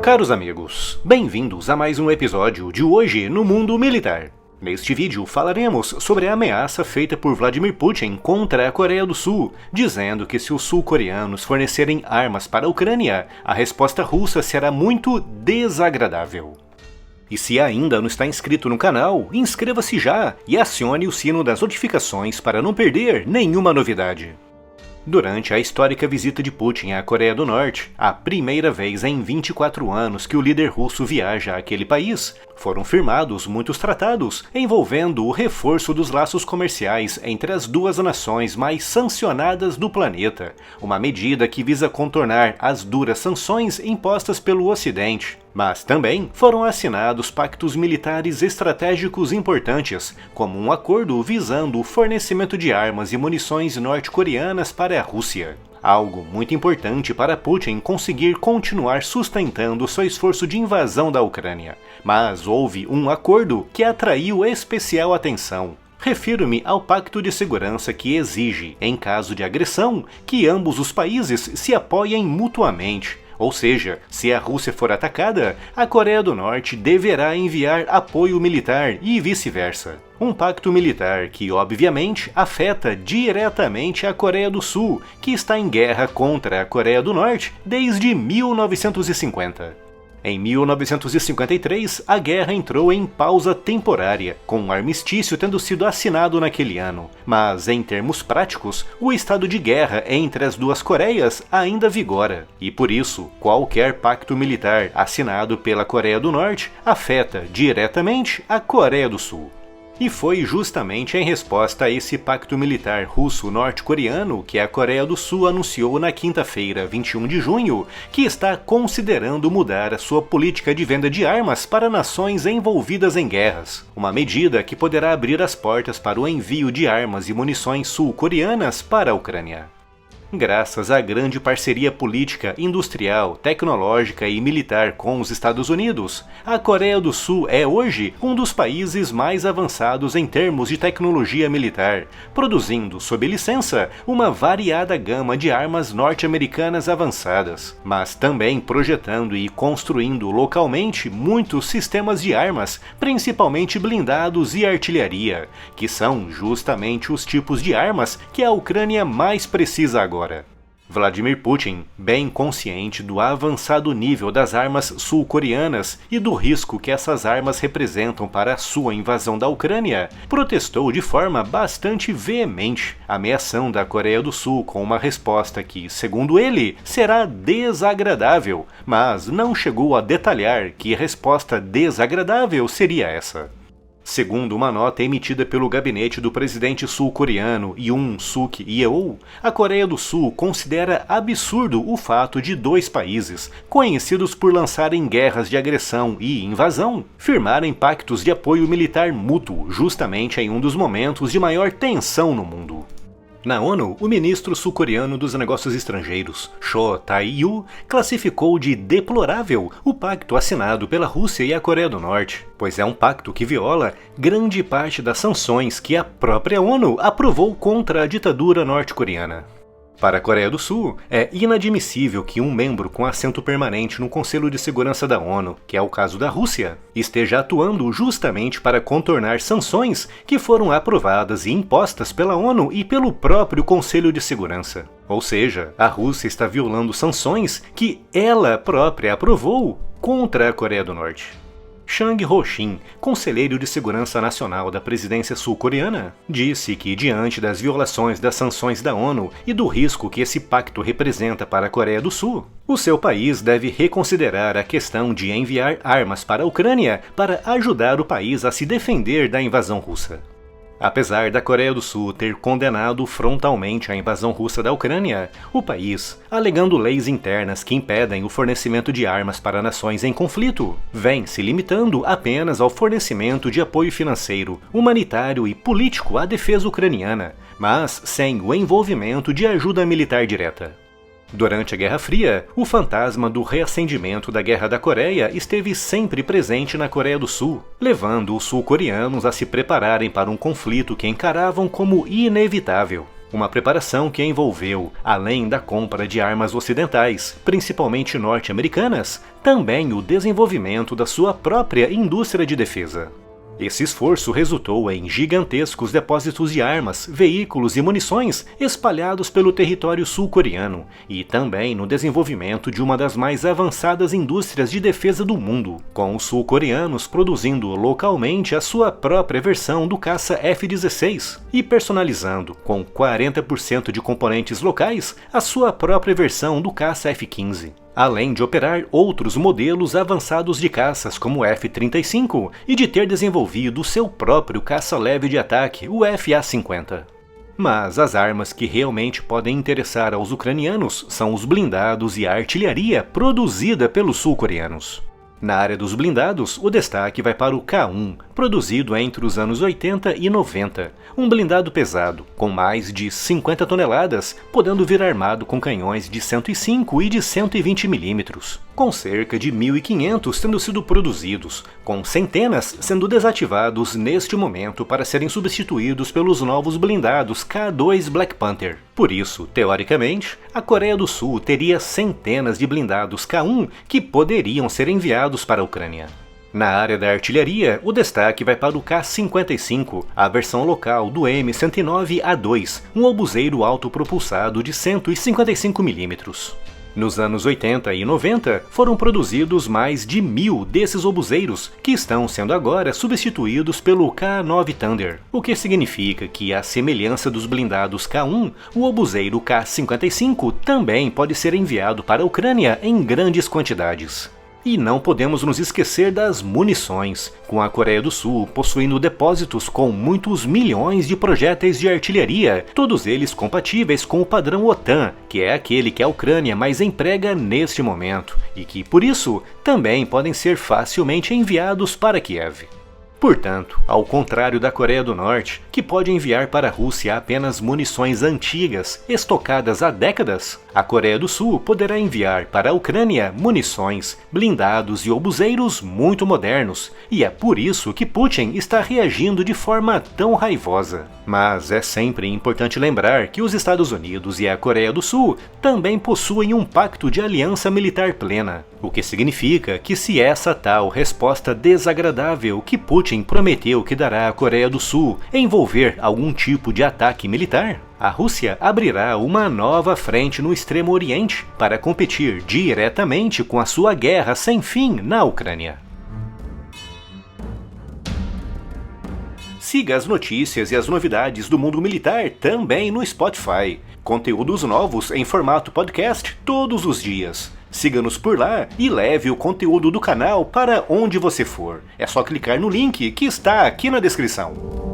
Caros amigos, bem-vindos a mais um episódio de Hoje no Mundo Militar. Neste vídeo falaremos sobre a ameaça feita por Vladimir Putin contra a Coreia do Sul, dizendo que se os sul-coreanos fornecerem armas para a Ucrânia, a resposta russa será muito desagradável. E se ainda não está inscrito no canal, inscreva-se já e acione o sino das notificações para não perder nenhuma novidade. Durante a histórica visita de Putin à Coreia do Norte, a primeira vez em 24 anos que o líder russo viaja àquele país, foram firmados muitos tratados envolvendo o reforço dos laços comerciais entre as duas nações mais sancionadas do planeta, uma medida que visa contornar as duras sanções impostas pelo Ocidente. Mas também foram assinados pactos militares estratégicos importantes, como um acordo visando o fornecimento de armas e munições norte-coreanas para a Rússia. Algo muito importante para Putin conseguir continuar sustentando seu esforço de invasão da Ucrânia. Mas houve um acordo que atraiu especial atenção. Refiro-me ao Pacto de Segurança que exige, em caso de agressão, que ambos os países se apoiem mutuamente. Ou seja, se a Rússia for atacada, a Coreia do Norte deverá enviar apoio militar e vice-versa. Um pacto militar que, obviamente, afeta diretamente a Coreia do Sul, que está em guerra contra a Coreia do Norte desde 1950. Em 1953, a guerra entrou em pausa temporária, com um armistício tendo sido assinado naquele ano. Mas, em termos práticos, o estado de guerra entre as duas Coreias ainda vigora. E por isso, qualquer pacto militar assinado pela Coreia do Norte afeta diretamente a Coreia do Sul. E foi justamente em resposta a esse pacto militar russo-norte-coreano que a Coreia do Sul anunciou na quinta-feira, 21 de junho, que está considerando mudar a sua política de venda de armas para nações envolvidas em guerras. Uma medida que poderá abrir as portas para o envio de armas e munições sul-coreanas para a Ucrânia. Graças à grande parceria política, industrial, tecnológica e militar com os Estados Unidos, a Coreia do Sul é hoje um dos países mais avançados em termos de tecnologia militar, produzindo, sob licença, uma variada gama de armas norte-americanas avançadas, mas também projetando e construindo localmente muitos sistemas de armas, principalmente blindados e artilharia, que são justamente os tipos de armas que a Ucrânia mais precisa agora. Vladimir Putin, bem consciente do avançado nível das armas sul-coreanas e do risco que essas armas representam para a sua invasão da Ucrânia, protestou de forma bastante veemente, ameaçando a Coreia do Sul com uma resposta que, segundo ele, será desagradável, mas não chegou a detalhar que resposta desagradável seria essa. Segundo uma nota emitida pelo gabinete do presidente sul-coreano Yoon Suk Yeol, a Coreia do Sul considera absurdo o fato de dois países, conhecidos por lançarem guerras de agressão e invasão, firmarem pactos de apoio militar mútuo justamente em um dos momentos de maior tensão no mundo. Na ONU, o ministro sul-coreano dos Negócios Estrangeiros, Cho Tae-yu, classificou de deplorável o pacto assinado pela Rússia e a Coreia do Norte, pois é um pacto que viola grande parte das sanções que a própria ONU aprovou contra a ditadura norte-coreana. Para a Coreia do Sul, é inadmissível que um membro com assento permanente no Conselho de Segurança da ONU, que é o caso da Rússia, esteja atuando justamente para contornar sanções que foram aprovadas e impostas pela ONU e pelo próprio Conselho de Segurança. Ou seja, a Rússia está violando sanções que ela própria aprovou contra a Coreia do Norte. Chang Ho-shin, conselheiro de segurança nacional da presidência sul-coreana, disse que, diante das violações das sanções da ONU e do risco que esse pacto representa para a Coreia do Sul, o seu país deve reconsiderar a questão de enviar armas para a Ucrânia para ajudar o país a se defender da invasão russa. Apesar da Coreia do Sul ter condenado frontalmente a invasão russa da Ucrânia, o país, alegando leis internas que impedem o fornecimento de armas para nações em conflito, vem se limitando apenas ao fornecimento de apoio financeiro, humanitário e político à defesa ucraniana, mas sem o envolvimento de ajuda militar direta. Durante a Guerra Fria, o fantasma do reacendimento da Guerra da Coreia esteve sempre presente na Coreia do Sul, levando os sul-coreanos a se prepararem para um conflito que encaravam como inevitável. Uma preparação que envolveu, além da compra de armas ocidentais, principalmente norte-americanas, também o desenvolvimento da sua própria indústria de defesa. Esse esforço resultou em gigantescos depósitos de armas, veículos e munições espalhados pelo território sul-coreano e também no desenvolvimento de uma das mais avançadas indústrias de defesa do mundo, com os sul-coreanos produzindo localmente a sua própria versão do caça F-16 e personalizando, com 40% de componentes locais, a sua própria versão do caça F-15. Além de operar outros modelos avançados de caças como o F-35 e de ter desenvolvido seu próprio caça leve de ataque, o FA-50. Mas as armas que realmente podem interessar aos ucranianos são os blindados e a artilharia produzida pelos sul-coreanos. Na área dos blindados, o destaque vai para o K1, produzido entre os anos 80 e 90, um blindado pesado, com mais de 50 toneladas, podendo vir armado com canhões de 105 e de 120 mm, com cerca de 1.500 tendo sido produzidos, com centenas sendo desativados neste momento para serem substituídos pelos novos blindados K2 Black Panther. Por isso, teoricamente, a Coreia do Sul teria centenas de blindados K1 que poderiam ser enviados para a Ucrânia. Na área da artilharia, o destaque vai para o K-55, a versão local do M109A2, um obuseiro autopropulsado de 155 mm. Nos anos 80 e 90, foram produzidos mais de 1.000 desses obuseiros, que estão sendo agora substituídos pelo K9 Thunder, o que significa que, à semelhança dos blindados K1, o obuseiro K-55 também pode ser enviado para a Ucrânia em grandes quantidades. E não podemos nos esquecer das munições, com a Coreia do Sul possuindo depósitos com muitos milhões de projéteis de artilharia, todos eles compatíveis com o padrão OTAN, que é aquele que a Ucrânia mais emprega neste momento, e que, por isso, também podem ser facilmente enviados para Kiev. Portanto, ao contrário da Coreia do Norte, que pode enviar para a Rússia apenas munições antigas, estocadas há décadas, a Coreia do Sul poderá enviar para a Ucrânia munições, blindados e obuseiros muito modernos, e é por isso que Putin está reagindo de forma tão raivosa. Mas é sempre importante lembrar que os Estados Unidos e a Coreia do Sul também possuem um pacto de aliança militar plena, o que significa que se essa tal resposta desagradável que Putin prometeu que dará à Coreia do Sul envolver algum tipo de ataque militar, a Rússia abrirá uma nova frente no Extremo Oriente para competir diretamente com a sua guerra sem fim na Ucrânia. Siga as notícias e as novidades do mundo militar também no Spotify. Conteúdos novos em formato podcast todos os dias. Siga-nos por lá e leve o conteúdo do canal para onde você for. É só clicar no link que está aqui na descrição.